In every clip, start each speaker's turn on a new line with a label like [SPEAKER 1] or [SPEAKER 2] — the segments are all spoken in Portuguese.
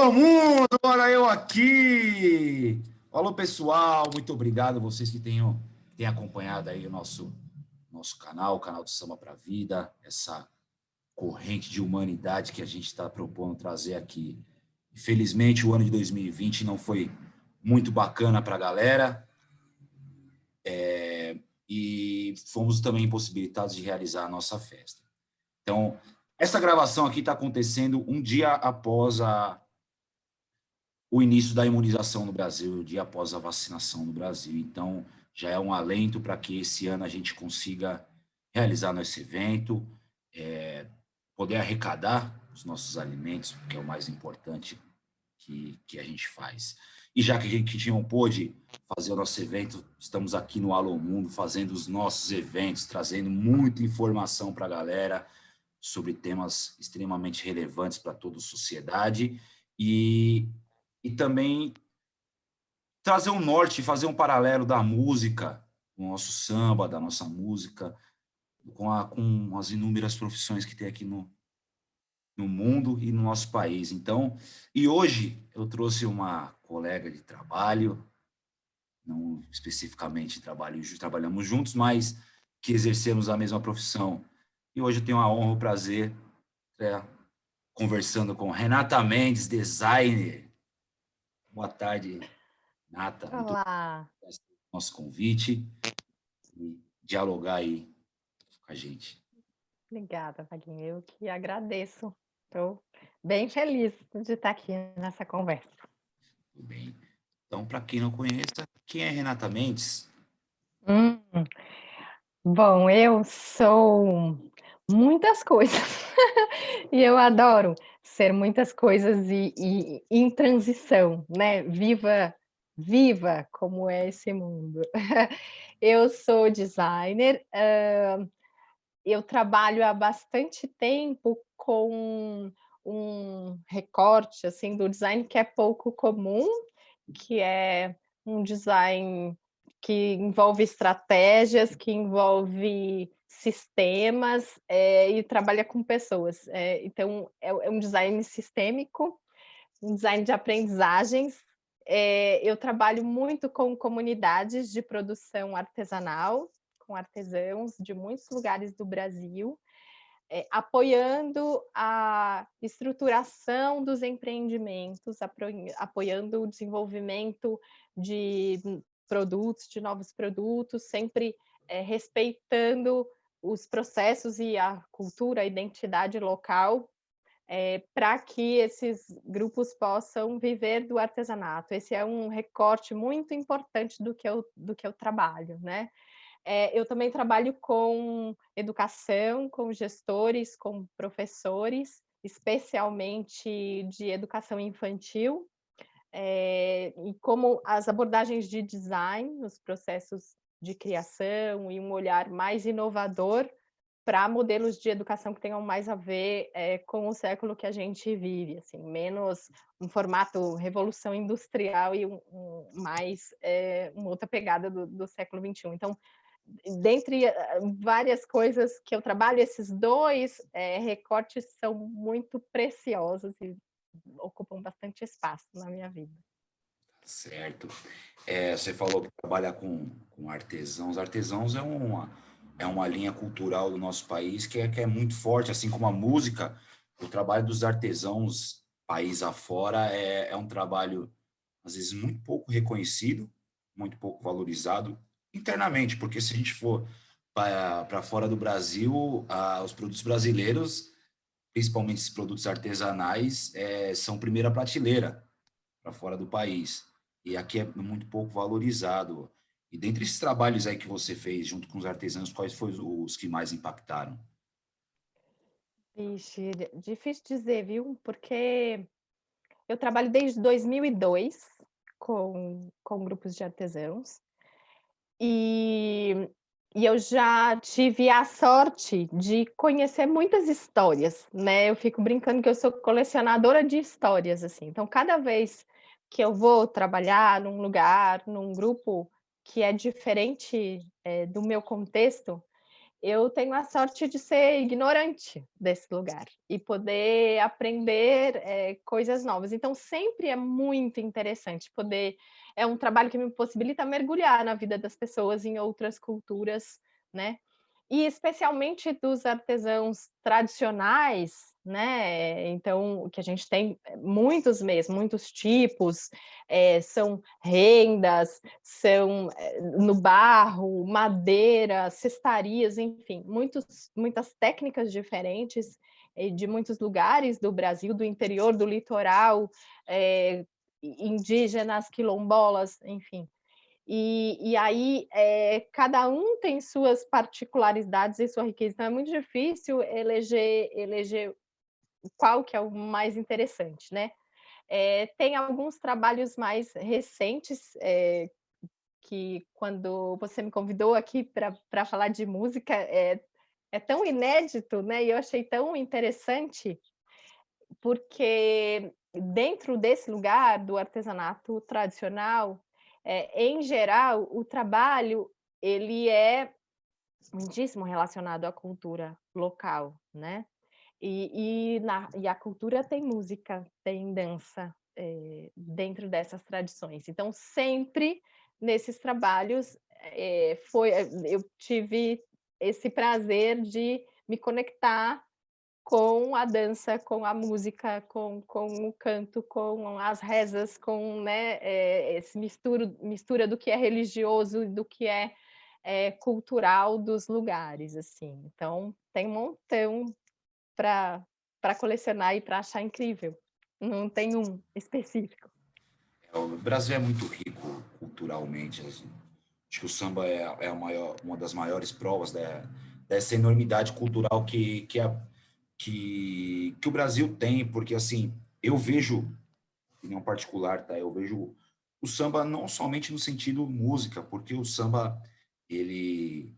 [SPEAKER 1] Alô, mundo! Olha eu aqui! Alô, pessoal! Muito obrigado a vocês que têm acompanhado aí o nosso canal, o canal do Samba para a Vida, essa corrente de humanidade que a gente está propondo trazer aqui. Infelizmente, o ano de 2020 não foi muito bacana para a galera, e fomos também impossibilitados de realizar a nossa festa. Então, essa gravação aqui está acontecendo um dia após o início da imunização no Brasil, o dia após a vacinação no Brasil. Então, já é um alento para que esse ano a gente consiga realizar nosso evento, poder arrecadar os nossos alimentos, que é o mais importante que a gente faz. E já que a gente não pôde fazer o nosso evento, estamos aqui no Alô Mundo fazendo os nossos eventos, trazendo muita informação para a galera sobre temas extremamente relevantes para toda a sociedade e também trazer um norte, fazer um paralelo da música, do nosso samba, da nossa música, com as inúmeras profissões que tem aqui no mundo e no nosso país. Então, e hoje eu trouxe uma colega de trabalho, não especificamente trabalhamos juntos, mas que exercemos a mesma profissão. E hoje eu tenho a honra, o prazer, conversando com Renata Mendes, designer. Boa tarde, Renata. Muito
[SPEAKER 2] Olá,
[SPEAKER 1] obrigado pelo nosso convite e dialogar aí com a gente.
[SPEAKER 2] obrigada, Vaguinho. Eu que agradeço. Estou bem feliz de estar aqui nessa conversa.
[SPEAKER 1] Tudo bem. Então, para quem não conhece, quem é Renata Mendes?
[SPEAKER 2] Hum, Bom, eu sou muitas coisas e eu adoro ser muitas coisas e em transição, né? Viva, viva como é esse mundo. Eu sou designer, eu trabalho há bastante tempo com um recorte, assim, do design que é pouco comum, que é um design que envolve estratégias, que envolve sistemas, e trabalha com pessoas. Então é um design sistêmico, um design de aprendizagens. Eu trabalho muito com comunidades de produção artesanal, com artesãos de muitos lugares do Brasil, apoiando a estruturação dos empreendimentos, apoiando o desenvolvimento de produtos, de novos produtos, sempre respeitando os processos e a cultura, a identidade local, para que esses grupos possam viver do artesanato. Esse é um recorte muito importante do que eu trabalho, né? Eu também trabalho com educação, com gestores, com professores, especialmente de educação infantil, e como as abordagens de design, os processos de criação e um olhar mais inovador para modelos de educação que tenham mais a ver com o século que a gente vive, assim, menos um formato revolução industrial e mais uma outra pegada do século XXI. Então, dentre várias coisas que eu trabalho, esses dois recortes são muito preciosos e ocupam bastante espaço na minha vida.
[SPEAKER 1] Certo. Você falou que trabalha com artesãos. Artesãos é uma linha cultural do nosso país que é muito forte, assim como a música. O trabalho dos artesãos, país afora, é um trabalho, às vezes, muito pouco reconhecido, muito pouco valorizado internamente, porque se a gente for para fora do Brasil, os produtos brasileiros, principalmente esses produtos artesanais, são primeira prateleira para fora do país. E aqui é muito pouco valorizado. E dentre esses trabalhos aí que você fez junto com os artesãos, quais foram os que mais impactaram?
[SPEAKER 2] Vixe, difícil dizer, viu? Porque eu trabalho desde 2002 com grupos de artesãos e, e eu já tive a sorte de conhecer muitas histórias, né? Eu fico brincando que eu sou colecionadora de histórias, assim. Então, cada vez que eu vou trabalhar num lugar, num grupo que é diferente, do meu contexto, eu tenho a sorte de ser ignorante desse lugar e poder aprender, coisas novas. Então sempre é muito interessante poder é um trabalho que me possibilita mergulhar na vida das pessoas em outras culturas, né, e especialmente dos artesãos tradicionais, né, então que a gente tem muitos mesmo, muitos tipos, são rendas, são, no barro, madeira, cestarias, enfim, muitas técnicas diferentes, de muitos lugares do Brasil, do interior, do litoral, indígenas, quilombolas, enfim. E aí, cada um tem suas particularidades e sua riqueza, então é muito difícil eleger qual que é o mais interessante, né. Tem alguns trabalhos mais recentes, que quando você me convidou aqui para falar de música, é tão inédito, né, e eu achei tão interessante, porque dentro desse lugar do artesanato tradicional, em geral, o trabalho ele é muitíssimo relacionado à cultura local, né. E a cultura tem música, tem dança, dentro dessas tradições. Então sempre nesses trabalhos, eu tive esse prazer de me conectar com a dança, com a música, com o canto, com as rezas, com, né, esse mistura do que é religioso e do que cultural dos lugares, assim. Então tem um montão para colecionar e para achar incrível. Não tem um específico.
[SPEAKER 1] O Brasil é muito rico culturalmente, assim. Acho que o samba é uma das maiores provas dessa enormidade cultural que o Brasil tem, porque assim, eu vejo, em um particular, tá? Eu vejo o samba não somente no sentido música, porque o samba ele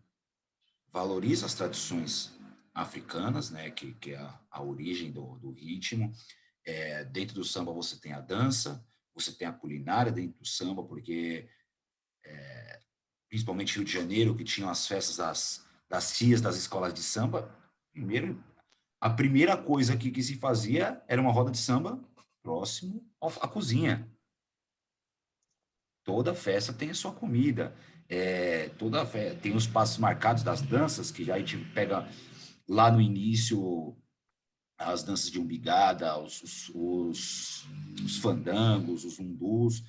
[SPEAKER 1] valoriza as tradições africanas, né, que é a origem do ritmo. Dentro do samba você tem a dança, você tem a culinária dentro do samba, porque principalmente Rio de Janeiro, que tinham as festas das tias das escolas de samba, a primeira coisa que se fazia era uma roda de samba próximo à cozinha. Toda festa tem a sua comida, tem os passos marcados das danças, que já a gente pega lá no início as danças de umbigada, os fandangos, os undus.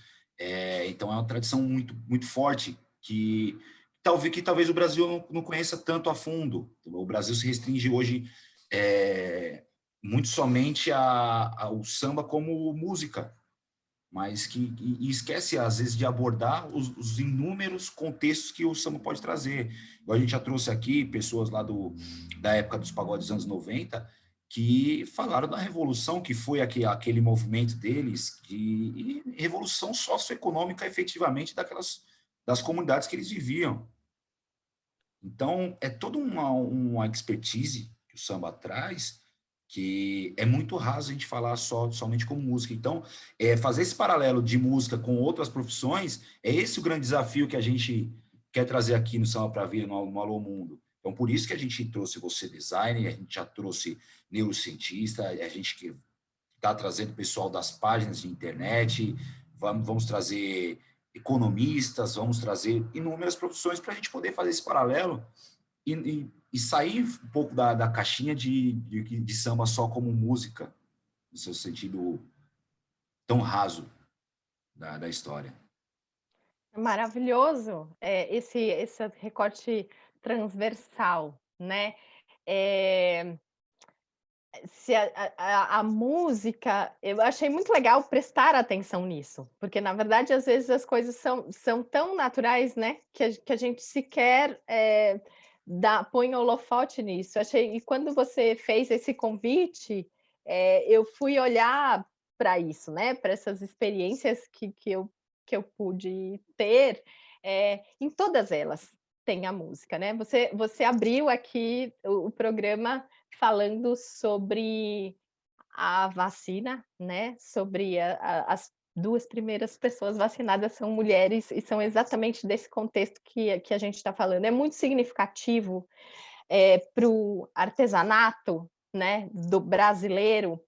[SPEAKER 1] Então é uma tradição muito, muito forte que talvez o Brasil não conheça tanto a fundo. O Brasil se restringe hoje muito somente ao samba como música, mas e esquece, às vezes, de abordar os inúmeros contextos que o samba pode trazer. Igual a gente já trouxe aqui pessoas lá da época dos pagodes dos anos 90 que falaram da revolução que foi aquele movimento deles, e revolução socioeconômica, efetivamente, das comunidades que eles viviam. Então, é toda uma expertise que o samba traz, que é muito raso a gente falar somente como música. Então, fazer esse paralelo de música com outras profissões, é esse o grande desafio que a gente quer trazer aqui no Samba para a Vida, no Alô Mundo. Então, por isso que a gente trouxe você designer, a gente já trouxe neurocientista, a gente que está trazendo pessoal das páginas de internet, vamos trazer economistas, vamos trazer inúmeras profissões para a gente poder fazer esse paralelo e sair um pouco da caixinha de samba só como música, no seu sentido tão raso da história.
[SPEAKER 2] Maravilhoso, esse recorte transversal, né. Eh, se a música eu achei muito legal prestar atenção nisso, porque na verdade às vezes as coisas são tão naturais, né, que a gente sequer, põe holofote nisso. Achei e quando você fez esse convite, eu fui olhar para isso, né, para essas experiências que eu pude ter, em todas elas tem a música, né. Você abriu aqui o programa falando sobre a vacina, né, sobre as 2 primeiras pessoas vacinadas são mulheres e são exatamente desse contexto que a gente está falando. É muito significativo, para o artesanato, né, do brasileiro,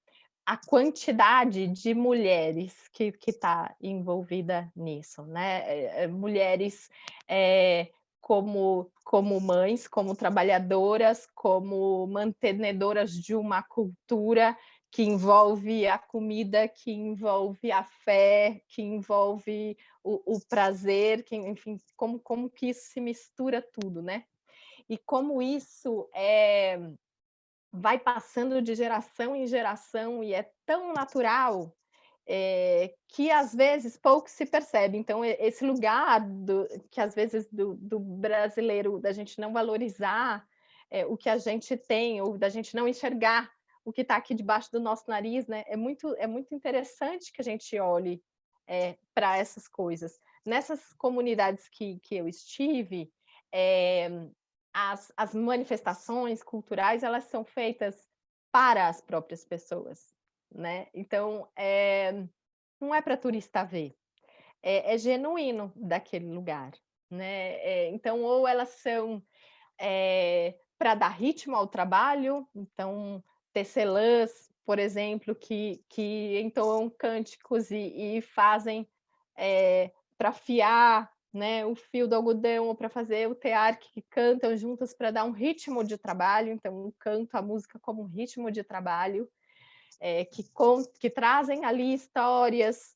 [SPEAKER 2] a quantidade de mulheres que está envolvida nisso, né? Mulheres como mães, como trabalhadoras, como mantenedoras de uma cultura que envolve a comida, que envolve a fé, que envolve o prazer, que, enfim, como que isso se mistura tudo, né? E como isso vai passando de geração em geração e é tão natural que às vezes pouco se percebe. Então, esse lugar que às vezes do brasileiro, da gente não valorizar o que a gente tem, ou da gente não enxergar o que está aqui debaixo do nosso nariz, né? É muito interessante que a gente olhe para essas coisas. Nessas comunidades que eu estive, as manifestações culturais, elas são feitas para as próprias pessoas, né? Então, não é para turista ver, é genuíno daquele lugar, né? Então, ou elas são para dar ritmo ao trabalho, então, tecelãs, por exemplo, que entoam cânticos e fazem para afiar, né, o fio do algodão, ou para fazer o tear, que cantam juntas para dar um ritmo de trabalho. Então, o canto, a música como um ritmo de trabalho, que trazem ali histórias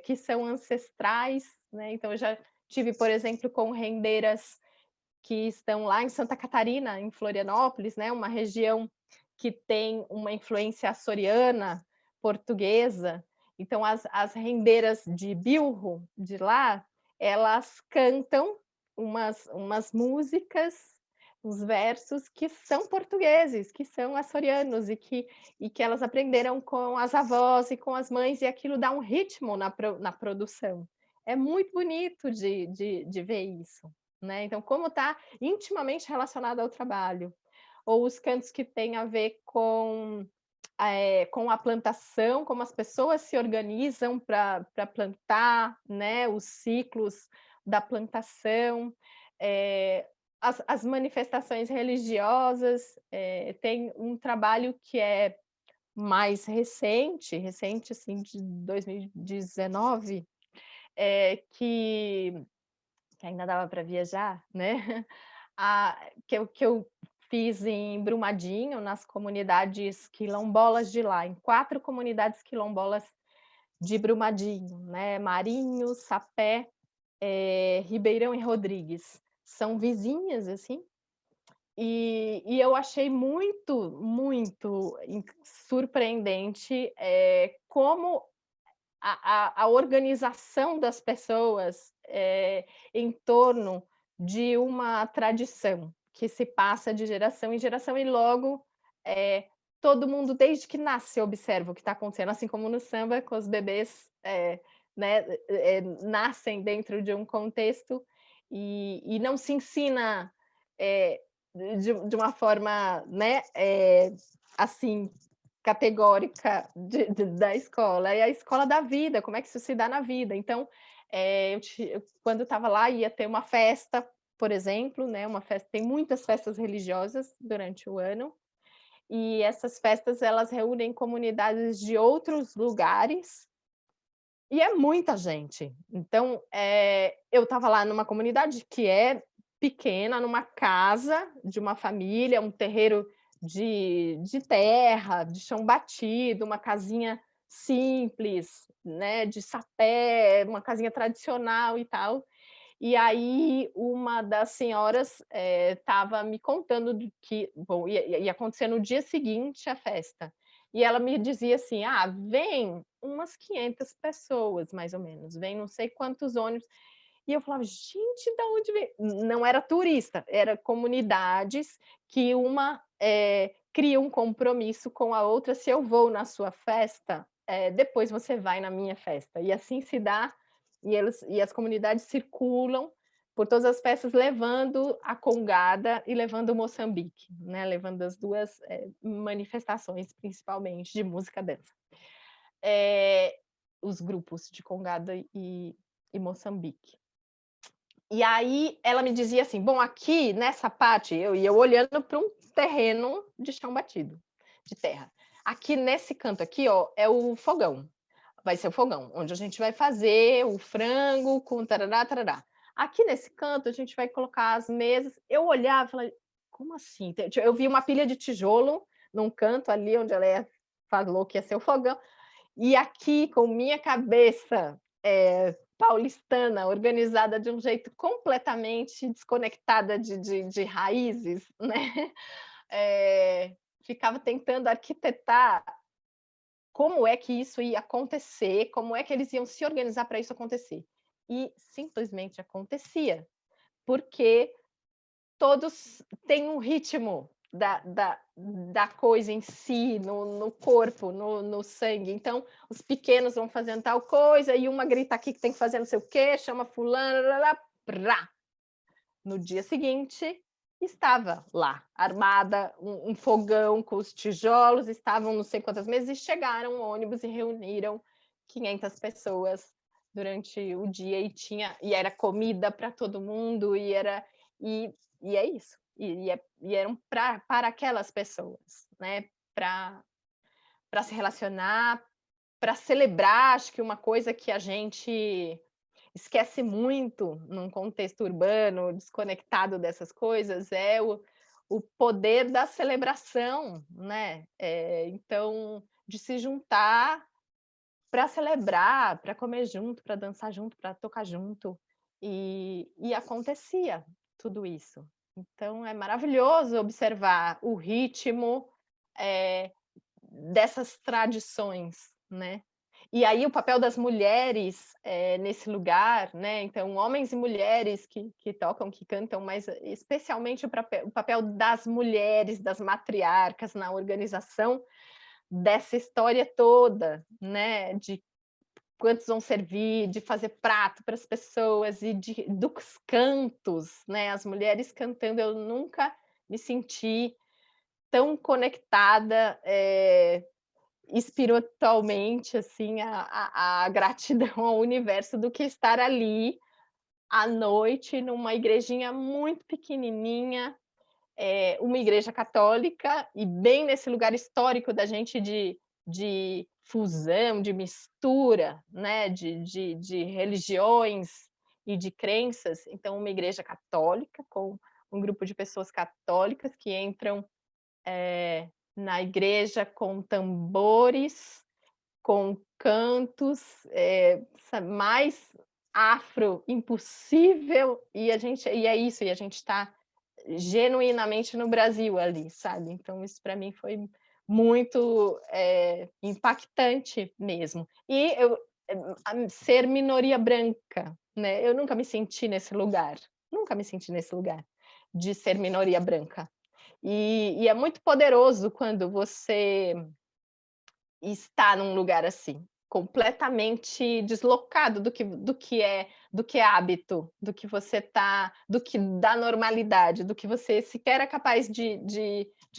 [SPEAKER 2] que são ancestrais, né? Então, eu já tive, por exemplo, com rendeiras que estão lá em Santa Catarina, em Florianópolis, né? Uma região que tem uma influência açoriana, portuguesa. Então, as rendeiras de Bilro, de lá, elas cantam umas músicas, uns versos que são portugueses, que são açorianos, e que elas aprenderam com as avós e com as mães, e aquilo dá um ritmo na produção. É muito bonito de ver isso, né? Então, como está intimamente relacionado ao trabalho. Ou os cantos que têm a ver com a plantação, como as pessoas se organizam para plantar, né? Os ciclos da plantação, as manifestações religiosas. Tem um trabalho que é mais recente assim, de 2019, que ainda dava para viajar, né? Que eu fiz em Brumadinho, nas comunidades quilombolas de lá, em 4 comunidades quilombolas de Brumadinho, né? Marinho, Sapé, Ribeirão e Rodrigues. São vizinhas, assim, e eu achei muito, muito surpreendente como a organização das pessoas em torno de uma tradição que se passa de geração em geração, e logo todo mundo, desde que nasce, observa o que está acontecendo, assim como no samba, com os bebês, né, nascem dentro de um contexto e não se ensina de uma forma, né, assim, categórica da escola, é a escola da vida, como é que isso se dá na vida. Então, quando eu estava lá, ia ter uma festa, por exemplo, né, uma festa, tem muitas festas religiosas durante o ano, e essas festas, elas reúnem comunidades de outros lugares, e é muita gente. Então, eu estava lá numa comunidade que é pequena, numa casa de uma família, um terreiro de terra, de chão batido, uma casinha simples, né, de sapé, uma casinha tradicional e tal. E aí uma das senhoras estava me contando de que, bom, ia acontecer no dia seguinte a festa. E ela me dizia assim: ah, vem umas 500 pessoas, mais ou menos, vem não sei quantos ônibus. E eu falava, gente, da onde vem? Não era turista, era comunidades que uma cria um compromisso com a outra. Se eu vou na sua festa, depois você vai na minha festa. E assim se dá, e as comunidades circulam por todas as festas, levando a congada e levando o Moçambique, né? Levando as duas manifestações, principalmente, de música dança. Os grupos de congada e Moçambique. E aí ela me dizia assim: bom, aqui nessa parte, eu ia olhando para um terreno de chão batido, de terra. Aqui nesse canto aqui, ó, é o fogão. Vai ser o fogão, onde a gente vai fazer o frango com tarará, tarará. Aqui nesse canto a gente vai colocar as mesas. Eu olhava e falei: como assim? Eu vi uma pilha de tijolo num canto ali onde falou que ia ser o fogão. E aqui, com minha cabeça, paulistana, organizada de um jeito completamente desconectada de raízes, né, ficava tentando arquitetar como é que isso ia acontecer, como é que eles iam se organizar para isso acontecer. E simplesmente acontecia, porque todos têm um ritmo da coisa em si, no corpo, no sangue. Então, os pequenos vão fazendo tal coisa, e uma grita aqui que tem que fazer não sei o quê, chama fulano, prá. No dia seguinte, estava lá, armada, um fogão com os tijolos, estavam não sei quantas mesas, e chegaram um ônibus e reuniram 500 pessoas durante o dia, e era comida para todo mundo, e é isso. E eram para aquelas pessoas, né? Para se relacionar, para celebrar. Acho que uma coisa que a gente esquece muito num contexto urbano, desconectado dessas coisas, é o poder da celebração, né? Então, de se juntar para celebrar, para comer junto, para dançar junto, para tocar junto. E acontecia tudo isso. Então, é maravilhoso observar o ritmo dessas tradições, né? E aí o papel das mulheres nesse lugar, né? Então, homens e mulheres que tocam, que cantam, mas especialmente o papel das mulheres, das matriarcas na organização dessa história toda, né? De quantos vão servir, de fazer prato para as pessoas e dos cantos, né? As mulheres cantando, eu nunca me senti tão conectada espiritualmente, assim, a gratidão ao universo do que estar ali à noite numa igrejinha muito pequenininha, uma igreja católica, e bem nesse lugar histórico da gente de fusão, de mistura, né, de religiões e de crenças. Então, uma igreja católica com um grupo de pessoas católicas que entram na igreja com tambores, com cantos, mais afro impossível, e é isso, e a gente está genuinamente no Brasil ali, sabe? Então isso para mim foi muito impactante mesmo. E ser minoria branca, né? Eu nunca me senti nesse lugar, nunca me senti nesse lugar de ser minoria branca. E é muito poderoso quando você está num lugar assim, completamente deslocado do que é hábito, do que você tá, do que da normalidade, do que você sequer é capaz de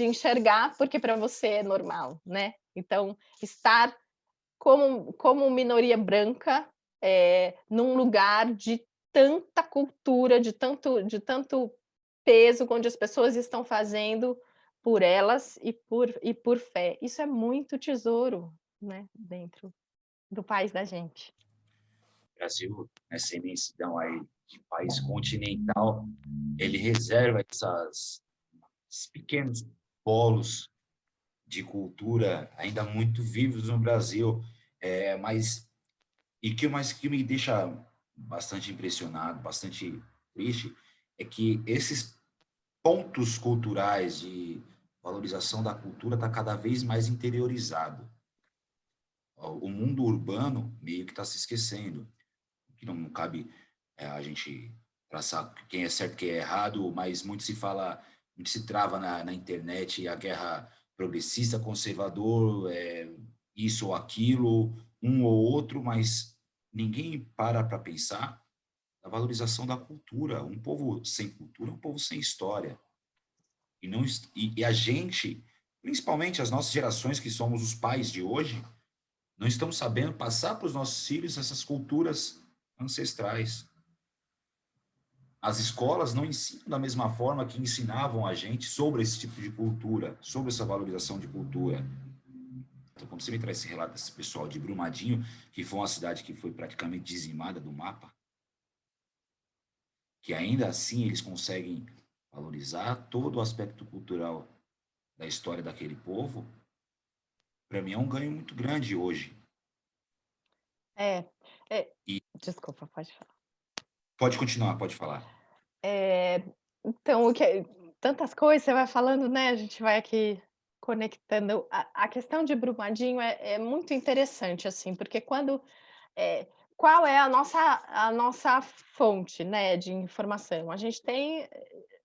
[SPEAKER 2] enxergar, porque para você é normal, né? Então, estar como minoria branca num lugar de tanta cultura, de tanto peso, onde as pessoas estão fazendo por elas e por fé. Isso é muito tesouro, né, dentro do país da gente.
[SPEAKER 1] O Brasil, nessa imensidão aí de país continental, ele reserva esses pequenos polos de cultura ainda muito vivos no Brasil, mas que me deixa bastante impressionado, bastante triste, é que esses pontos culturais de valorização da cultura está cada vez mais interiorizado. O mundo urbano meio que está se esquecendo, que não cabe a gente traçar quem é certo e quem é errado, mas muito se fala, muito se trava na internet a guerra progressista, conservador, isso ou aquilo, um ou outro, mas ninguém para pensar na valorização da cultura. Um povo sem cultura é um povo sem história. E a gente, principalmente as nossas gerações, que somos os pais de hoje, não estamos sabendo passar para os nossos filhos essas culturas ancestrais. as escolas não ensinam da mesma forma que ensinavam a gente sobre esse tipo de cultura, sobre essa valorização de cultura. Então, quando você me traz esse relato desse pessoal de Brumadinho, que foi uma cidade que foi praticamente dizimada do mapa, que ainda assim eles conseguem valorizar todo o aspecto cultural da história daquele povo, para mim é um ganho muito grande hoje.
[SPEAKER 2] É, é,
[SPEAKER 1] E
[SPEAKER 2] desculpa, pode falar.
[SPEAKER 1] pode continuar, pode falar.
[SPEAKER 2] É, então, tantas coisas você vai falando, né? A gente vai aqui conectando. A questão de Brumadinho é muito interessante, assim, porque é, qual é a nossa fonte, né, de informação? A gente tem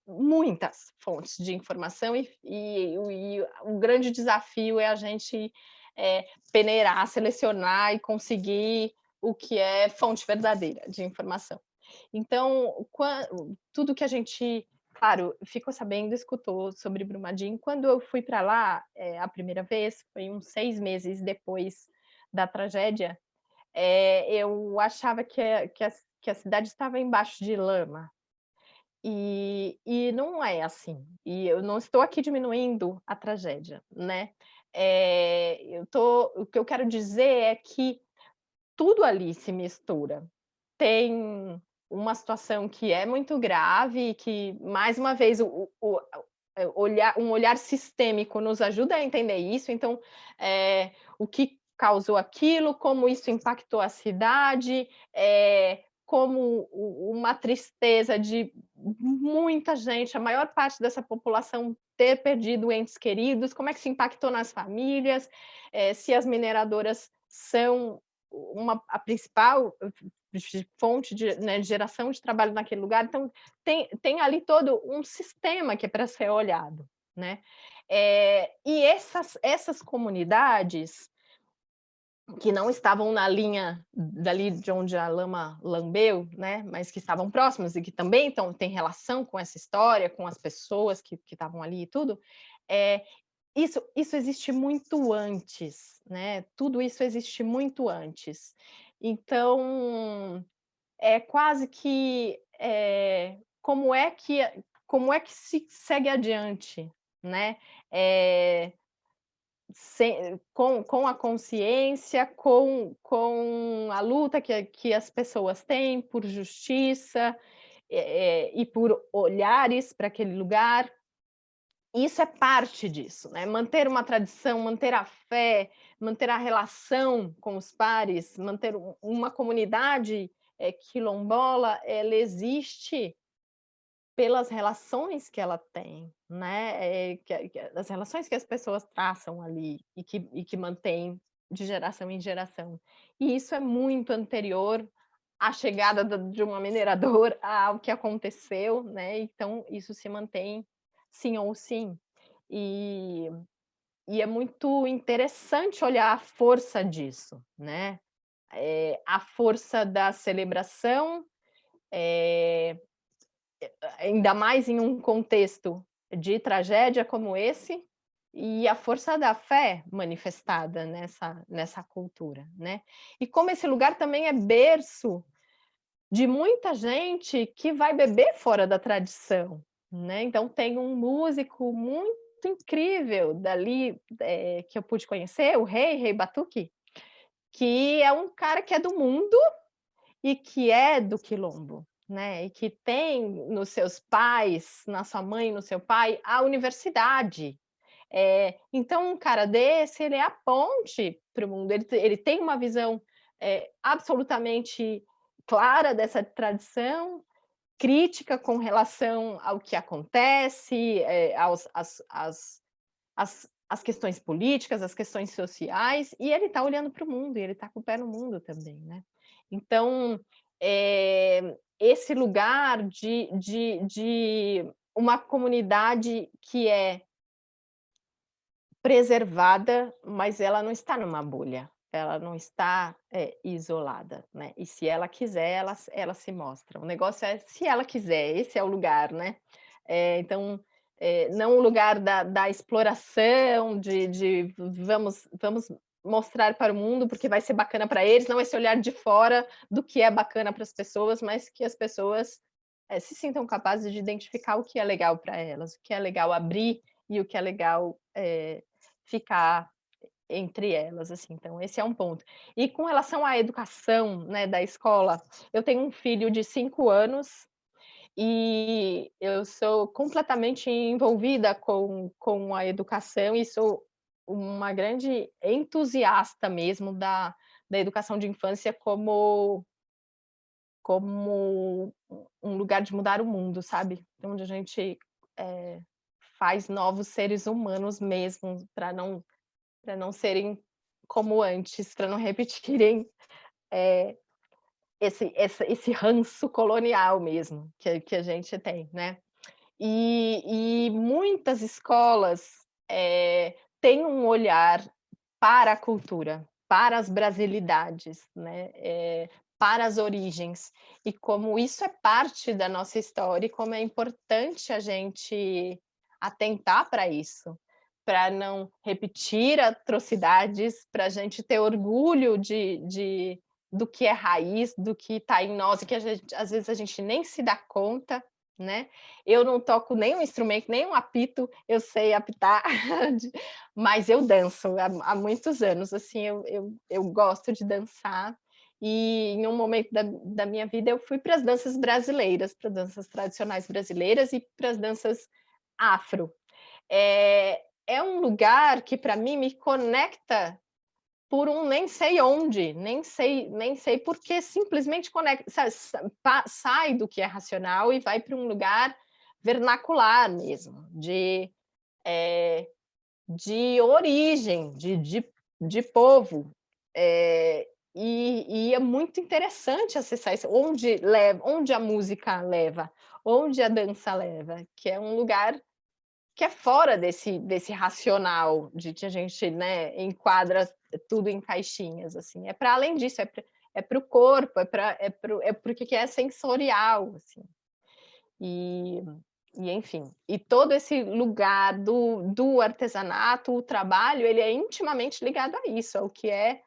[SPEAKER 2] muitas fontes de informação e o grande desafio é a gente peneirar, selecionar e conseguir o que é fonte verdadeira de informação. Então, tudo que a gente, claro, ficou sabendo, escutou sobre Brumadinho. Quando eu fui para lá a primeira vez, foi uns 6 meses depois da tragédia, eu achava que a cidade estava embaixo de lama. E não é assim. E eu não estou aqui diminuindo a tragédia, né? O que eu quero dizer é que tudo ali se mistura. Tem uma situação que é muito grave e que, mais uma vez, um olhar sistêmico nos ajuda a entender isso. Então, o que causou aquilo, como isso impactou a cidade, como uma tristeza de muita gente, a maior parte dessa população ter perdido entes queridos, como é que isso impactou nas famílias, se as mineradoras são a principal fonte né, de geração de trabalho naquele lugar. Então, tem ali todo um sistema que é para ser olhado, né? E essas comunidades que não estavam na linha dali de onde a lama lambeu, né, mas que estavam próximas e que também têm relação com essa história, com as pessoas que estavam ali e tudo, é, isso existe muito antes, né? Tudo isso existe muito antes. Então, é quase que como é que se segue adiante, né? É, com a consciência, com a luta que as pessoas têm por justiça e por olhares para aquele lugar. Isso é parte disso, né? Manter uma tradição, manter a fé, manter a relação com os pares, manter uma comunidade quilombola, ela existe pelas relações que ela tem, né? As relações que as pessoas traçam ali e que mantém de geração em geração. E isso é muito anterior à chegada de uma mineradora ao que aconteceu, né? Então, isso se mantém sim ou sim. E, e é muito interessante olhar a força disso, né? A força da celebração, é, ainda mais em um contexto de tragédia como esse, e a força da fé manifestada nessa cultura, né? E como esse lugar também é berço de muita gente que vai beber fora da tradição, né? Então tem um músico muito incrível dali que eu pude conhecer, o Rei Batuque, que é um cara que é do mundo e que é do quilombo, né? E que tem nos seus pais, na sua mãe, no seu pai, a universidade. Então, um cara desse, ele é a ponte para o mundo. Ele tem uma visão absolutamente clara dessa tradição, crítica com relação ao que acontece, as questões políticas, as questões sociais, e ele está olhando para o mundo, e ele está com o pé no mundo também, né? Então, esse lugar de uma comunidade que é preservada, mas ela não está numa bolha, ela não está isolada, né? E se ela quiser, ela se mostra. O negócio é se ela quiser, esse é o lugar, né? Então, não o lugar da exploração, de vamos mostrar para o mundo porque vai ser bacana para eles, não esse olhar de fora do que é bacana para as pessoas, mas que as pessoas se sintam capazes de identificar o que é legal para elas, o que é legal abrir e o que é legal ficar entre elas, assim. Então esse é um ponto. E com relação à educação, né, da escola, eu tenho um filho de 5 anos e eu sou completamente envolvida com a educação e sou uma grande entusiasta mesmo da educação de infância como um lugar de mudar o mundo, sabe? Onde a gente faz novos seres humanos mesmo, para não serem como antes, para não repetirem esse ranço colonial mesmo que a gente tem, né? E muitas escolas têm um olhar para a cultura, para as brasilidades, né? Para as origens, e como isso é parte da nossa história, e como é importante a gente atentar para isso, para não repetir atrocidades, para a gente ter orgulho do que é raiz, do que está em nós, e que às vezes a gente nem se dá conta, né? Eu não toco nenhum instrumento, nem um apito, eu sei apitar, mas eu danço há muitos anos, assim, eu gosto de dançar, e em um momento da minha vida eu fui para as danças brasileiras, para as danças tradicionais brasileiras e para as danças afro. É um lugar que para mim me conecta por um nem sei onde, nem sei porque, simplesmente conecta, sai do que é racional e vai para um lugar vernacular mesmo, de origem, de povo. E é muito interessante acessar isso, onde a música leva, onde a dança leva, que é um lugar que é fora desse racional de que a gente, né, enquadra tudo em caixinhas, assim. É para além disso, é para o corpo, é porque que é sensorial, assim. E, enfim, e todo esse lugar do artesanato, o trabalho, ele é intimamente ligado a isso, ao que é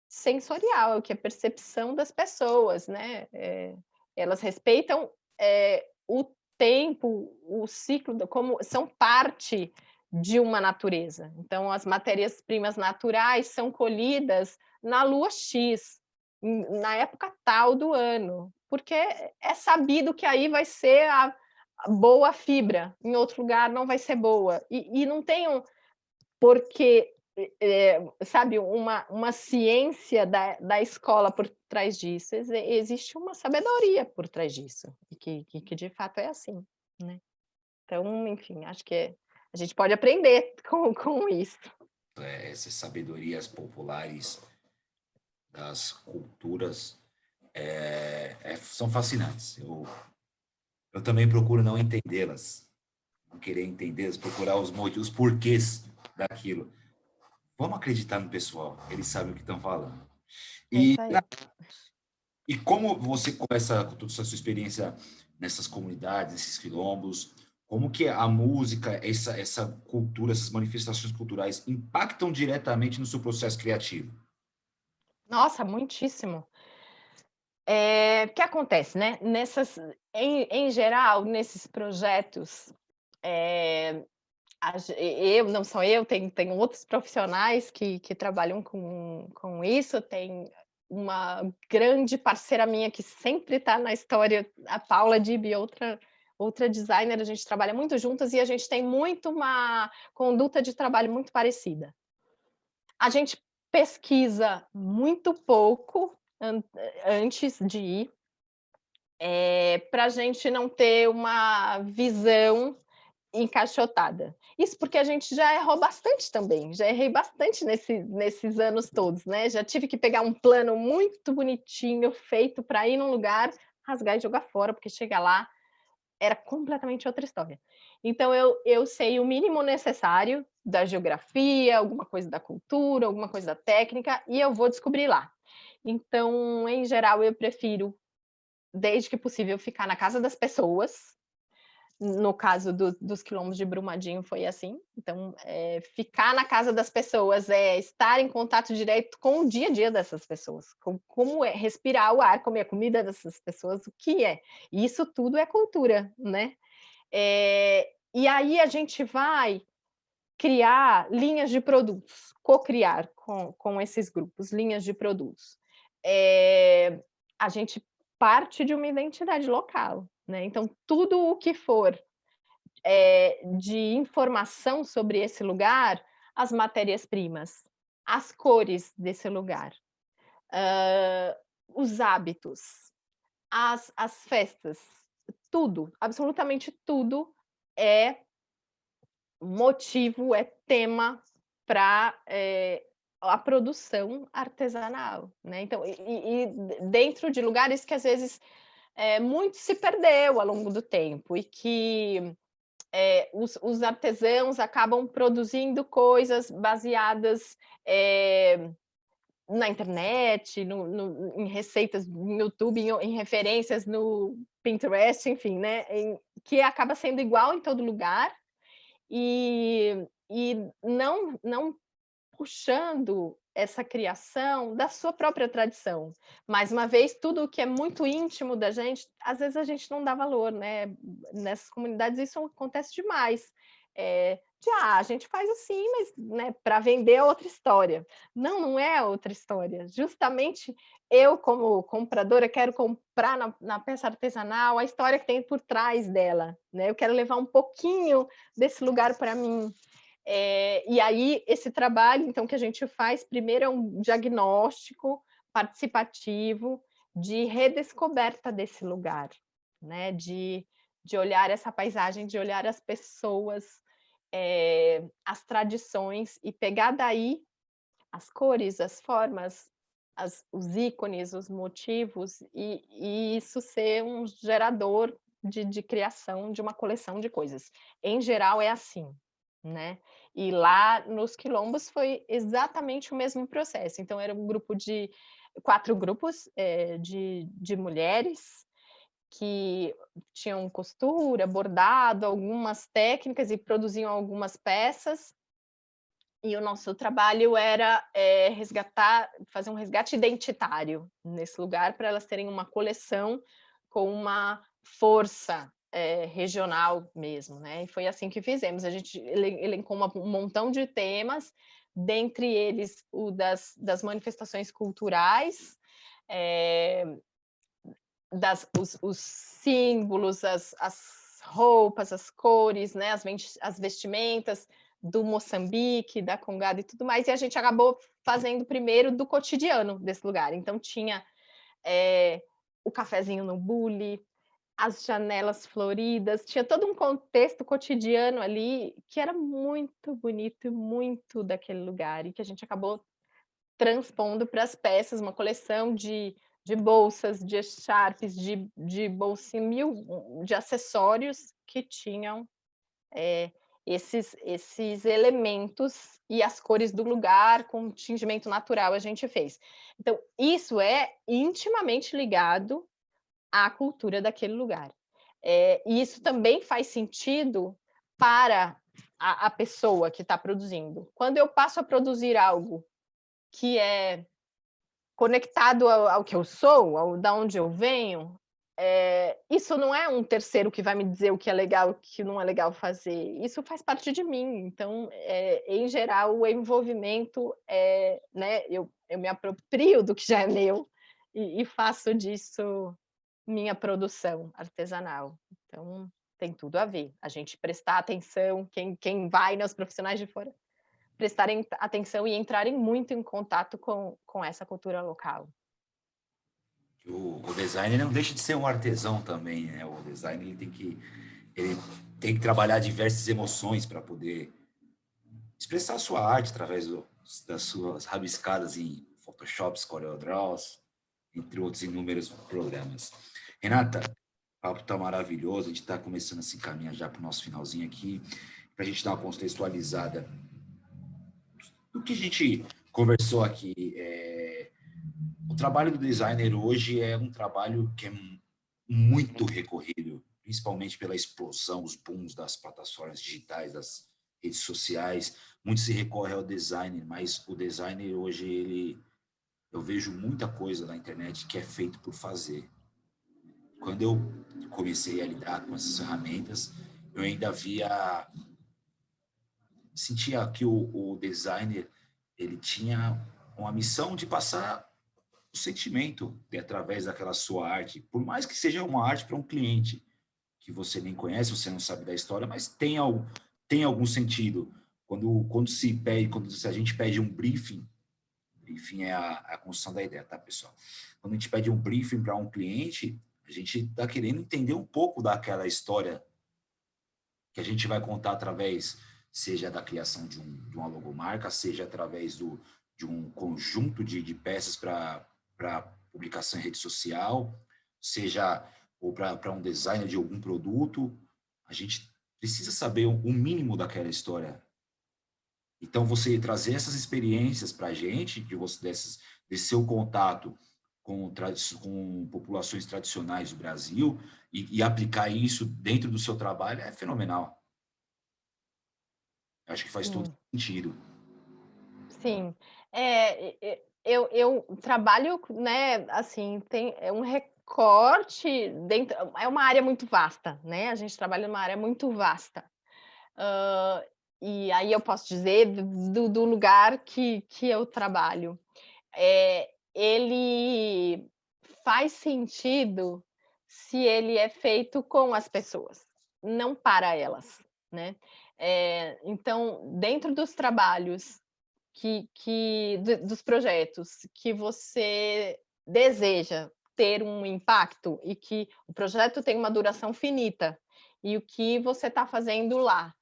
[SPEAKER 2] sensorial, ao que é percepção das pessoas, né? Elas respeitam o tempo, o ciclo, como são parte de uma natureza. Então, as matérias-primas naturais são colhidas na lua X, na época tal do ano, porque é sabido que aí vai ser a boa fibra, em outro lugar não vai ser boa. E não tem porque, sabe, uma ciência da escola por trás disso, existe uma sabedoria por trás disso, e que de fato é assim, né? Então, enfim, acho que a gente pode aprender com isso.
[SPEAKER 1] Essas sabedorias populares das culturas são fascinantes. Eu também procuro não entendê-las, não querer entendê-las, procurar os motivos, os porquês daquilo. Vamos acreditar no pessoal, eles sabem o que estão falando.
[SPEAKER 2] É
[SPEAKER 1] E,
[SPEAKER 2] isso aí.
[SPEAKER 1] e como você, com toda essa sua experiência nessas comunidades, nesses quilombos, como que a música, essa cultura, essas manifestações culturais impactam diretamente no seu processo criativo?
[SPEAKER 2] Nossa, muitíssimo. O que acontece, né? Em geral, nesses projetos, não só eu, tem outros profissionais que trabalham com isso, tem uma grande parceira minha que sempre está na história, a Paula Dib, outra designer, a gente trabalha muito juntas e a gente tem muito uma conduta de trabalho muito parecida. A gente pesquisa muito pouco antes de ir, para a gente não ter uma visão encaixotada. Isso porque a gente já errou bastante também, já errei bastante nesses anos todos, né? Já tive que pegar um plano muito bonitinho, feito para ir num lugar, rasgar e jogar fora, porque chega lá, era completamente outra história. Então, eu sei o mínimo necessário da geografia, alguma coisa da cultura, alguma coisa da técnica, e eu vou descobrir lá. Então, em geral, eu prefiro, desde que possível, ficar na casa das pessoas, no caso dos quilombos de Brumadinho foi assim. Então, ficar na casa das pessoas, estar em contato direto com o dia a dia dessas pessoas, com como é respirar o ar, comer a comida dessas pessoas, o que é. E isso tudo é cultura, né? E aí a gente vai criar linhas de produtos, co-criar com esses grupos, linhas de produtos. A gente parte de uma identidade local, né? Então, tudo o que for de informação sobre esse lugar, as matérias-primas, as cores desse lugar, os hábitos, as festas, tudo, absolutamente tudo é motivo, é tema para a produção artesanal, né? Então, dentro de lugares que às vezes muito se perdeu ao longo do tempo e que os artesãos acabam produzindo coisas baseadas na internet, em receitas no YouTube, em referências no Pinterest, enfim, né? Que acaba sendo igual em todo lugar e não puxando essa criação da sua própria tradição. Mais uma vez, tudo o que é muito íntimo da gente, às vezes a gente não dá valor, né? Nessas comunidades isso acontece demais. A gente faz assim, mas né, para vender é outra história. Não, não é outra história. Justamente eu, como compradora, quero comprar na peça artesanal a história que tem por trás dela. Né? Eu quero levar um pouquinho desse lugar para mim. E aí, esse trabalho, então, que a gente faz, primeiro é um diagnóstico participativo de redescoberta desse lugar, né? De olhar essa paisagem, de olhar as pessoas, as tradições, e pegar daí as cores, as formas, os ícones, os motivos, e isso ser um gerador de criação de uma coleção de coisas. Em geral, é assim, né? E lá nos quilombos foi exatamente o mesmo processo. Então, era um grupo de 4 grupos de mulheres que tinham costura, bordado, algumas técnicas e produziam algumas peças. E o nosso trabalho era fazer um resgate identitário nesse lugar para elas terem uma coleção com uma força regional mesmo, né? E foi assim que fizemos. A gente elencou um montão de temas, dentre eles o das manifestações culturais, os símbolos, as roupas, as cores, né? As vestimentas do Moçambique, da Congada e tudo mais, e a gente acabou fazendo primeiro do cotidiano desse lugar. Então tinha o cafezinho no bule, as janelas floridas, tinha todo um contexto cotidiano ali que era muito bonito e muito daquele lugar, e que a gente acabou transpondo para as peças, uma coleção de bolsas, de echarpes, de bolsinha, de acessórios que tinham esses elementos e as cores do lugar com tingimento natural a gente fez. Então, isso é intimamente ligado à cultura daquele lugar. E isso também faz sentido para a pessoa que está produzindo. Quando eu passo a produzir algo que é conectado ao que eu sou, da onde eu venho, isso não é um terceiro que vai me dizer o que é legal e o que não é legal fazer. Isso faz parte de mim. Então, em geral, o envolvimento né, eu me aproprio do que já é meu e faço disso minha produção artesanal. Então, tem tudo a ver. A gente prestar atenção, quem vai, né, os profissionais de fora, prestarem atenção e entrarem muito em contato com essa cultura local.
[SPEAKER 1] O designer não deixa de ser um artesão também, né? O designer ele tem que trabalhar diversas emoções para poder expressar a sua arte através das suas rabiscadas em Photoshop, CorelDRAWs, entre outros inúmeros programas. Renata, o papo está maravilhoso, a gente está começando a se encaminhar já para o nosso finalzinho aqui, para a gente dar uma contextualizada do que a gente conversou aqui. O trabalho do designer hoje é um trabalho que é muito recorrido, principalmente pela explosão, os booms das plataformas digitais, das redes sociais, muito se recorre ao designer, mas o designer hoje, eu vejo muita coisa na internet que é feito por fazer. Quando eu comecei a lidar com essas ferramentas, eu ainda sentia que o designer, ele tinha uma missão de passar o sentimento através daquela sua arte, por mais que seja uma arte para um cliente que você nem conhece, você não sabe da história, mas tem algum sentido. Quando a gente pede um briefing é a construção da ideia, tá, pessoal? Quando a gente pede um briefing para um cliente, a gente está querendo entender um pouco daquela história que a gente vai contar através, seja da criação de uma logomarca, seja através de um conjunto de peças para publicação em rede social, seja ou para um design de algum produto. A gente precisa saber o mínimo daquela história. Então, você trazer essas experiências para a gente, desse seu contato com populações tradicionais do Brasil e aplicar isso dentro do seu trabalho é fenomenal. Acho que faz todo
[SPEAKER 2] Sim,
[SPEAKER 1] sentido.
[SPEAKER 2] sim. Eu trabalho, né, assim, é um recorte dentro, é uma área muito vasta, né, a gente trabalha numa área muito vasta. Hã, e aí eu posso dizer do lugar que eu trabalho. Ele faz sentido se ele é feito com as pessoas, não para elas, né. Então, dentro dos trabalhos dos projetos que você deseja ter um impacto e que o projeto tem uma duração finita, e o que você está fazendo lá,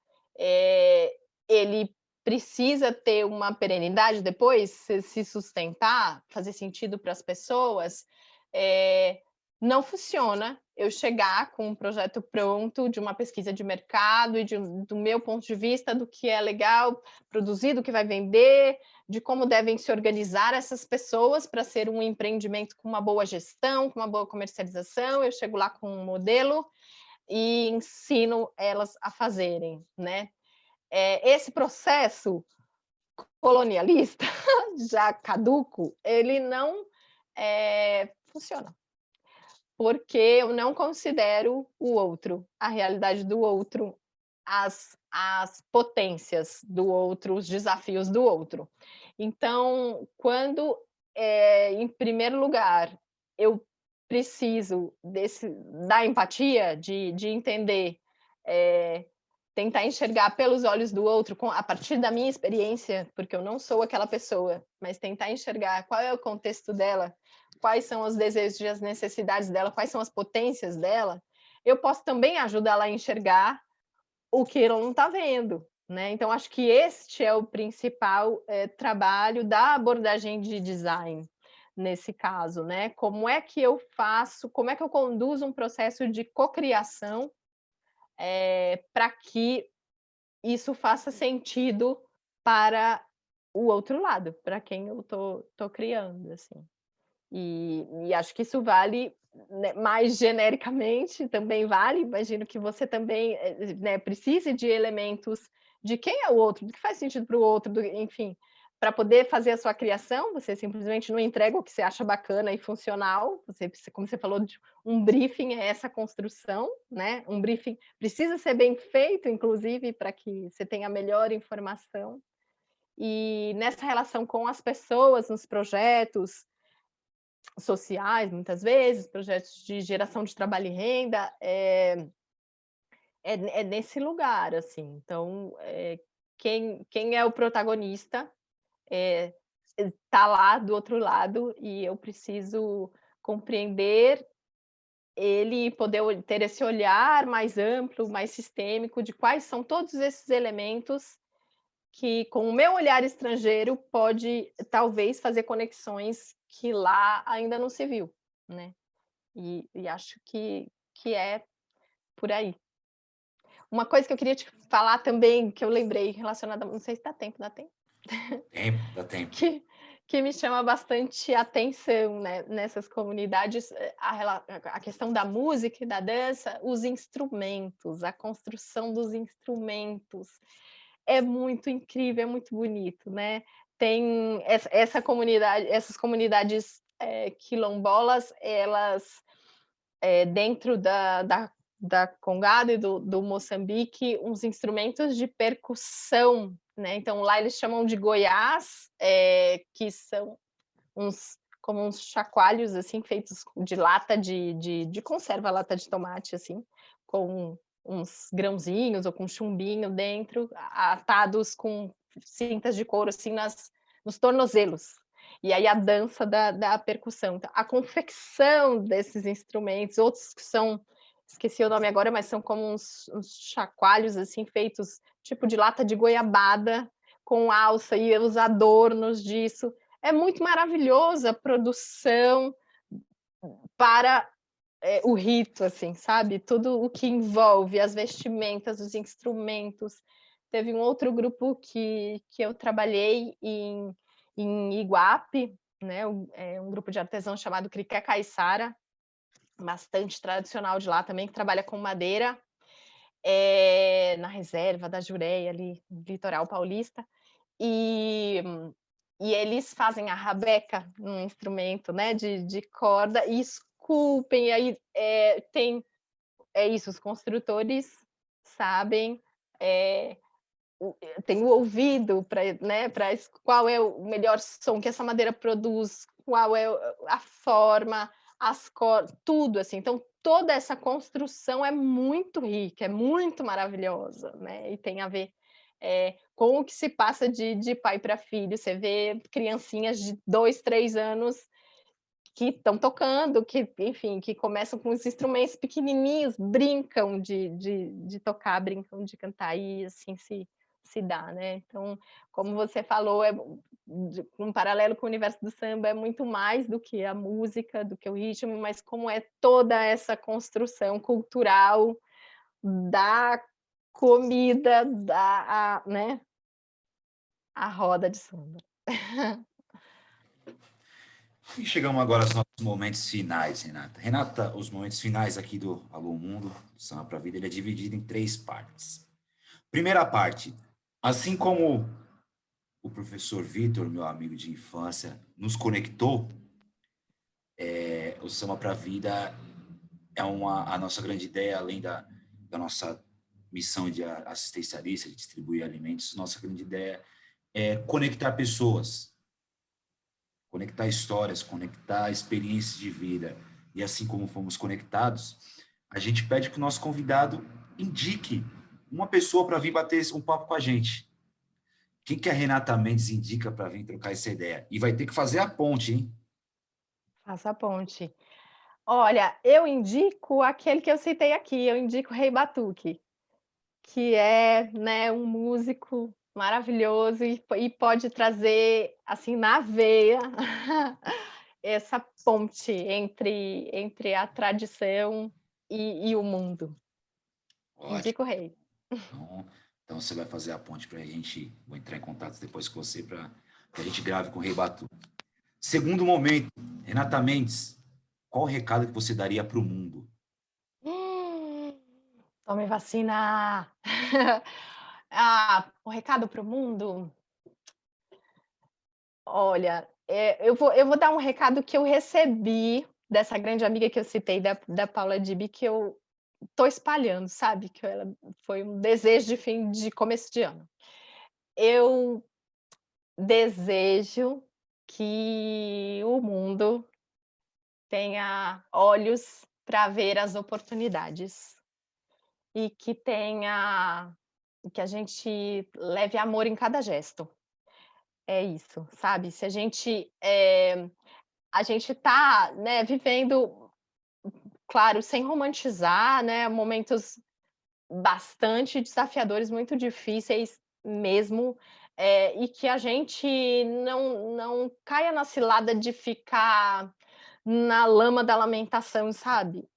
[SPEAKER 2] ele precisa ter uma perenidade depois, se sustentar, fazer sentido para as pessoas, eh, não funciona eu chegar com um projeto pronto de uma pesquisa de mercado e do meu ponto de vista do que é legal produzir, do que vai vender, de como devem se organizar essas pessoas para ser um empreendimento com uma boa gestão, com uma boa comercialização. Eu chego lá com um modelo e ensino elas a fazerem, né? Esse processo colonialista, já caduco, ele não funciona, porque eu não considero o outro, a realidade do outro, as potências do outro, os desafios do outro. Então, quando, em primeiro lugar, eu preciso da empatia, de entender, tentar enxergar pelos olhos do outro, a partir da minha experiência, porque eu não sou aquela pessoa, mas tentar enxergar qual é o contexto dela, quais são os desejos e as necessidades dela, quais são as potências dela, eu posso também ajudá-la a enxergar o que ela não está vendo, né? Então, acho que este é o principal trabalho da abordagem de design nesse caso, né? Como é que eu faço, como é que eu conduzo um processo de cocriação para que isso faça sentido para o outro lado, para quem eu tô criando, assim. E acho que isso vale, né, mais genericamente, também vale, imagino que você também, né, precise de elementos de quem é o outro, do que faz sentido para o outro, enfim, para poder fazer a sua criação, você simplesmente não entrega o que você acha bacana e funcional, como você falou, de um briefing é essa construção, né, um briefing precisa ser bem feito, inclusive, para que você tenha a melhor informação. E nessa relação com as pessoas, nos projetos sociais, muitas vezes, projetos de geração de trabalho e renda, é nesse lugar, assim. Então, quem é o protagonista, está lá do outro lado e eu preciso compreender ele e poder ter esse olhar mais amplo, mais sistêmico de quais são todos esses elementos que, com o meu olhar estrangeiro, pode talvez fazer conexões que lá ainda não se viu, né? E acho que é por aí. Uma coisa que eu queria te falar também, que eu lembrei relacionada, não sei se dá tempo, dá tempo?
[SPEAKER 1] Tempo, dá tempo.
[SPEAKER 2] Que que me chama bastante atenção, né, nessas comunidades, a questão da música e da dança, os instrumentos, a construção dos instrumentos. É muito incrível, é muito bonito, né. Tem essa comunidade, essas comunidades, quilombolas, elas, dentro da Congado e do Moçambique, uns instrumentos de percussão, né, então lá eles chamam de goiás, que são como uns chacoalhos, assim, feitos de lata de conserva, lata de tomate, assim, com uns grãozinhos ou com chumbinho dentro, atados com cintas de couro, assim, nos tornozelos. E aí a dança da percussão. Então, a confecção desses instrumentos, outros que são, esqueci o nome agora, mas são como uns chacoalhos, assim, feitos tipo de lata de goiabada, com alça e os adornos disso. É muito maravilhosa a produção para, o rito, assim, sabe, tudo o que envolve as vestimentas, os instrumentos. Teve um outro grupo que eu trabalhei em Iguape, né, um grupo de artesãos chamado Criqué Caiçara, bastante tradicional de lá também, que trabalha com madeira, na reserva da Jureia, ali no litoral paulista. E e eles fazem a rabeca, um instrumento, né, de corda, e esculpem, e aí, é isso, os construtores sabem, eh, tem o ouvido para, né, para qual é o melhor som que essa madeira produz, qual é a forma, as cor tudo, assim. Então toda essa construção é muito rica, é muito maravilhosa, né, e tem a ver, com o que se passa de pai para filho. Você vê criancinhas de 2, 3 anos que estão tocando, que, enfim, que começam com os instrumentos pequenininhos, brincam de tocar, brincam de cantar, e assim se dá, né. Então, como você falou, um paralelo com o universo do samba, é muito mais do que a música, do que o ritmo, mas como é toda essa construção cultural da comida, né, a roda de samba.
[SPEAKER 1] E chegamos agora aos nossos momentos finais, Renata. Renata, os momentos finais aqui do Alô Mundo, do Samba para a Vida, ele é dividido em 3 partes. Primeira parte, assim como o professor Vitor, meu amigo de infância, nos conectou, o Samba para a Vida é a nossa grande ideia, além da nossa missão de assistencialista, de distribuir alimentos, nossa grande ideia é conectar histórias, conectar experiências de vida. E assim como fomos conectados, a gente pede que o nosso convidado indique uma pessoa para vir bater um papo com a gente. Quem que a Renata Mendes indica para vir trocar essa ideia? E vai ter que fazer a ponte, hein?
[SPEAKER 2] Faça a ponte. Olha, eu indico aquele que eu citei aqui, eu indico o Rei Batuque, que é, né, um músico maravilhoso e pode trazer, assim, na veia, essa ponte entre a tradição e o mundo.
[SPEAKER 1] Ótimo.
[SPEAKER 2] Indico o Rei.
[SPEAKER 1] Então, então você vai fazer a ponte para a gente. Vou entrar em contato depois com você para que a gente grave com o Rei Batu. Segundo momento, Renata Mendes, qual o recado que você daria para o mundo?
[SPEAKER 2] Tome vacina. O recado para o mundo? Olha, eu vou dar um recado que eu recebi dessa grande amiga que eu citei, da Paula Dibi, que eu tô espalhando, sabe, que ela foi um desejo de fim de começo de ano. Eu desejo que o mundo tenha olhos para ver as oportunidades e que a gente leve amor em cada gesto. É isso, sabe, se a gente tá, né, vivendo, claro, sem romantizar, né, momentos bastante desafiadores, muito difíceis mesmo, e que a gente não caia na cilada de ficar na lama da lamentação, sabe.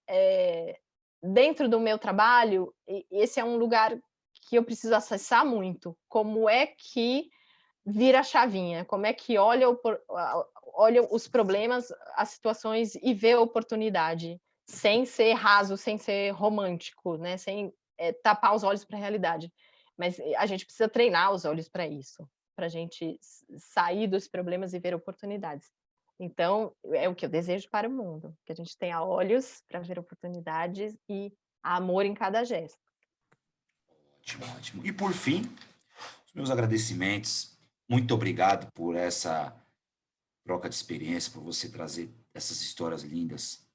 [SPEAKER 2] Dentro do meu trabalho, esse é um lugar que eu preciso acessar muito. Como é que vira a chavinha, como é que olha os problemas, as situações e vê a oportunidade, sem ser raso, sem ser romântico, né? Sem tapar os olhos para a realidade. Mas a gente precisa treinar os olhos para isso, para a gente sair dos problemas e ver oportunidades. Então, é o que eu desejo para o mundo, que a gente tenha olhos para ver oportunidades e amor em cada gesto.
[SPEAKER 1] Ótimo, ótimo. E por fim, os meus agradecimentos. Muito obrigado por essa troca de experiência, por você trazer essas histórias lindas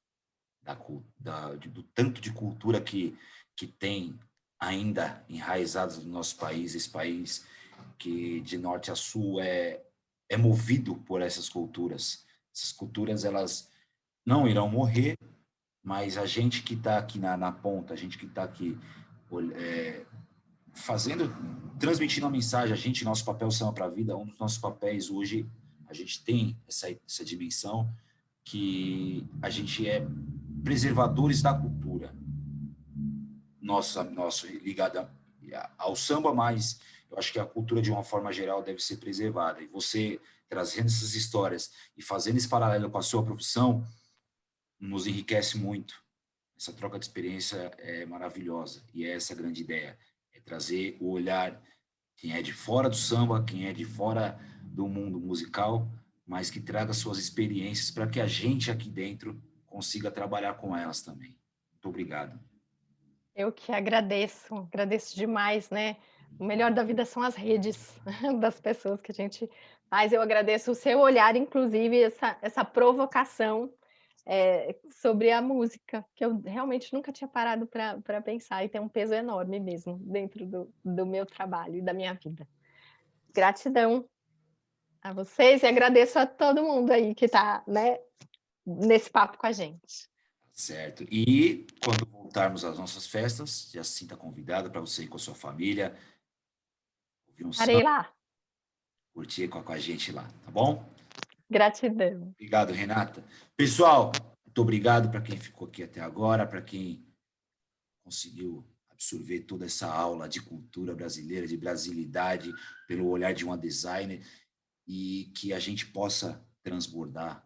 [SPEAKER 1] do tanto de cultura que tem ainda enraizadas no nosso país, esse país que de norte a sul é movido por essas culturas. Essas culturas, elas não irão morrer, mas a gente que está aqui na ponta, a gente que está aqui transmitindo a mensagem, nosso papel Samba para a Vida, um dos nossos papéis hoje, a gente tem essa dimensão que a gente é preservadores da cultura. Nosso ligado ao samba, mas eu acho que a cultura, de uma forma geral, deve ser preservada. E você, trazendo essas histórias e fazendo esse paralelo com a sua profissão, nos enriquece muito. Essa troca de experiência é maravilhosa. E é essa a grande ideia. É trazer o olhar, quem é de fora do samba, quem é de fora do mundo musical, mas que traga suas experiências para que a gente aqui dentro consiga trabalhar com elas também. Muito obrigado.
[SPEAKER 2] Eu que agradeço demais, né? O melhor da vida são as redes das pessoas que a gente faz. Eu agradeço o seu olhar, inclusive, essa provocação sobre a música, que eu realmente nunca tinha parado para pensar, e tem um peso enorme mesmo dentro do meu trabalho e da minha vida. Gratidão a vocês e agradeço a todo mundo aí que está, né, nesse papo com a gente.
[SPEAKER 1] Certo. E quando voltarmos às nossas festas, já se sinta convidada para você ir com a sua família, ouvir um
[SPEAKER 2] Estarei
[SPEAKER 1] samba,
[SPEAKER 2] lá.
[SPEAKER 1] curtir com a gente lá, tá bom?
[SPEAKER 2] Gratidão.
[SPEAKER 1] Obrigado, Renata. Pessoal, muito obrigado para quem ficou aqui até agora, para quem conseguiu absorver toda essa aula de cultura brasileira, de brasilidade, pelo olhar de uma designer, e que a gente possa transbordar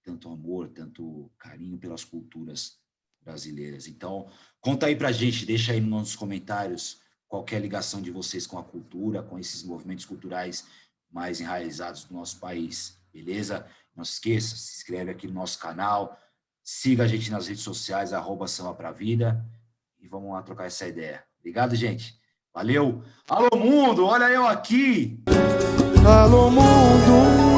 [SPEAKER 1] tanto amor, tanto carinho pelas culturas brasileiras. Então, conta aí pra gente, deixa aí nos comentários qualquer ligação de vocês com a cultura, com esses movimentos culturais mais enraizados do nosso país, beleza? Não se esqueça, se inscreve aqui no nosso canal, siga a gente nas redes sociais, @sambapravida, e vamos lá trocar essa ideia. Obrigado, gente. Valeu. Alô, mundo, olha eu aqui.
[SPEAKER 3] Alô, mundo.